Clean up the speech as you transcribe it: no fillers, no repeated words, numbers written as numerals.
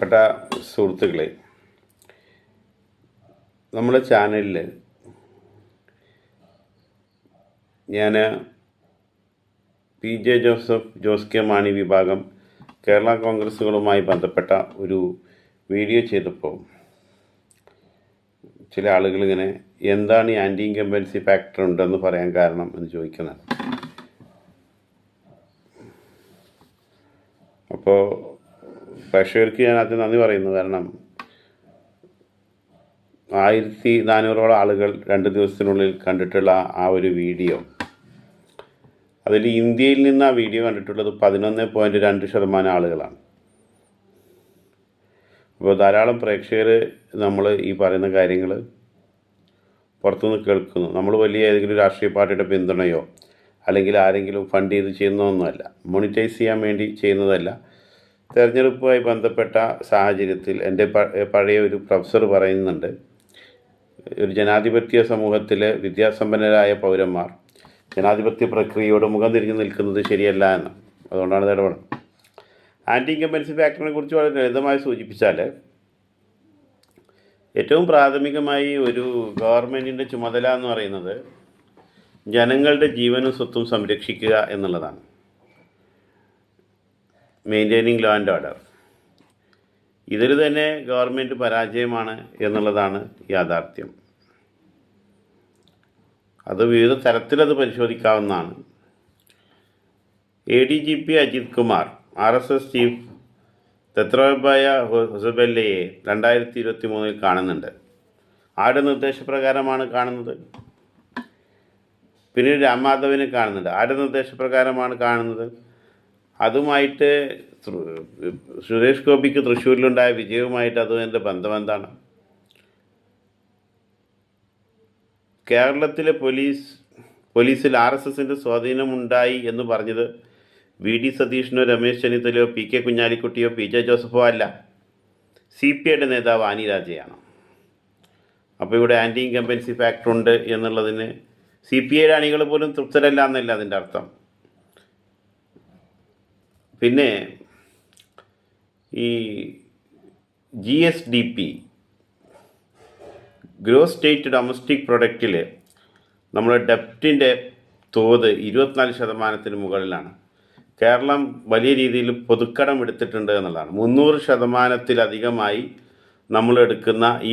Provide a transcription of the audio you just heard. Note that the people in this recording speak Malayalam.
പ്രിയപ്പെട്ട സുഹൃത്തുക്കളെ, നമ്മുടെ ചാനലിൽ ഞാൻ PJ Joseph, Jose K Mani വിഭാഗം കേരള കോൺഗ്രസ്സുകളുമായി ബന്ധപ്പെട്ട ഒരു വീഡിയോ ചെയ്തപ്പോൾ ചില ആളുകൾ ഇങ്ങനെ എന്താണ് ഈ ആൻറ്റി ഇൻകംബൻസി ഫാക്ടർ ഉണ്ടെന്ന് പറയാൻ കാരണം എന്ന് ചോദിക്കുന്നത്. അപ്പോൾ പ്രേക്ഷകർക്ക് ഞാൻ ആദ്യം നന്ദി പറയുന്നു. കാരണം 1400ഓളം ആളുകൾ 2 ദിവസത്തിനുള്ളിൽ കണ്ടിട്ടുള്ള ആ ഒരു വീഡിയോ, അതിൽ ഇന്ത്യയിൽ നിന്ന് ആ വീഡിയോ കണ്ടിട്ടുള്ളത് 11.2% ആളുകളാണ്. അപ്പോൾ ധാരാളം പ്രേക്ഷകർ നമ്മൾ ഈ പറയുന്ന കാര്യങ്ങൾ പുറത്തുനിന്ന് കേൾക്കുന്നു. നമ്മൾ വലിയ ഏതെങ്കിലും രാഷ്ട്രീയ പാർട്ടിയുടെ പിന്തുണയോ അല്ലെങ്കിൽ ആരെങ്കിലും ഫണ്ട് ചെയ്ത് ചെയ്യുന്നതൊന്നുമല്ല, മോണിറ്റൈസ് ചെയ്യാൻ വേണ്ടി ചെയ്യുന്നതല്ല. തെരഞ്ഞെടുപ്പുമായി ബന്ധപ്പെട്ട സാഹചര്യത്തിൽ എൻ്റെ പഴയ ഒരു പ്രൊഫസർ പറയുന്നുണ്ട്, ഒരു ജനാധിപത്യ സമൂഹത്തിലെ വിദ്യാസമ്പന്നരായ പൗരന്മാർ ജനാധിപത്യ പ്രക്രിയയോട് മുഖം തിരിഞ്ഞു നിൽക്കുന്നത് ശരിയല്ല എന്ന്. അതുകൊണ്ടാണ് ഇടപെടുന്നത്. ആൻറ്റി ഇൻകംബൻസി ഫാക്ടറിനെ കുറിച്ച് വളരെ ലളിതമായി സൂചിപ്പിച്ചാൽ, ഏറ്റവും പ്രാഥമികമായി ഒരു ഗവൺമെൻറ്റിൻ്റെ ചുമതല എന്ന് പറയുന്നത് ജനങ്ങളുടെ ജീവനും സ്വത്തും സംരക്ഷിക്കുക എന്നുള്ളതാണ്. Maintaining law and order. ഇതിൽ തന്നെ ഗവൺമെൻറ് പരാജയമാണ് എന്നുള്ളതാണ് യാഥാർത്ഥ്യം. അത് വിവിധ തരത്തിലത് പരിശോധിക്കാവുന്നതാണ്. ADGP Ajit Kumar RSS chief തെത്രബായ ഹൊസബെല്ലയെ 2023 കാണുന്നുണ്ട്. ആരുടെ നിർദ്ദേശപ്രകാരമാണ് കാണുന്നത്? പിന്നീട് രാംമാധവിനെ കാണുന്നുണ്ട്. ആരുടെ നിർദ്ദേശപ്രകാരമാണ് കാണുന്നത്? അതുമായിട്ട് സുരേഷ് ഗോപിക്ക് തൃശ്ശൂരിലുണ്ടായ വിജയവുമായിട്ട് അതിൻ്റെ ബന്ധം എന്താണ്? കേരളത്തിലെ പോലീസിൽ RSSൻ്റെ സ്വാധീനമുണ്ടായി എന്ന് പറഞ്ഞത് VD സതീഷിനോ രമേശ് ചെന്നിത്തലയോ PK കുഞ്ഞാലിക്കുട്ടിയോ PJ ജോസഫോ അല്ല, CPIയുടെ നേതാവ് ആനി രാജയാണ്. അപ്പോൾ ഇവിടെ ആൻറ്റി ഇൻകംബൻസി ഫാക്ടർ ഉണ്ട് എന്നുള്ളതിന് CPIയുടെ അണികൾ പോലും തൃപ്തരല്ല എന്നല്ല അതിൻ്റെ അർത്ഥം. പിന്നെ ഈ GSDP ഗ്രോസ് സ്റ്റേറ്റ് ഡൊമസ്റ്റിക് പ്രൊഡക്റ്റിൽ നമ്മുടെ ഡെപ്റ്റിൻ്റെ തോത് 24% മുകളിലാണ്. കേരളം വലിയ രീതിയിൽ പൊതുക്കടം എടുത്തിട്ടുണ്ട് എന്നുള്ളതാണ്. 300%-ത്തിലധികമായി നമ്മളെടുക്കുന്ന ഈ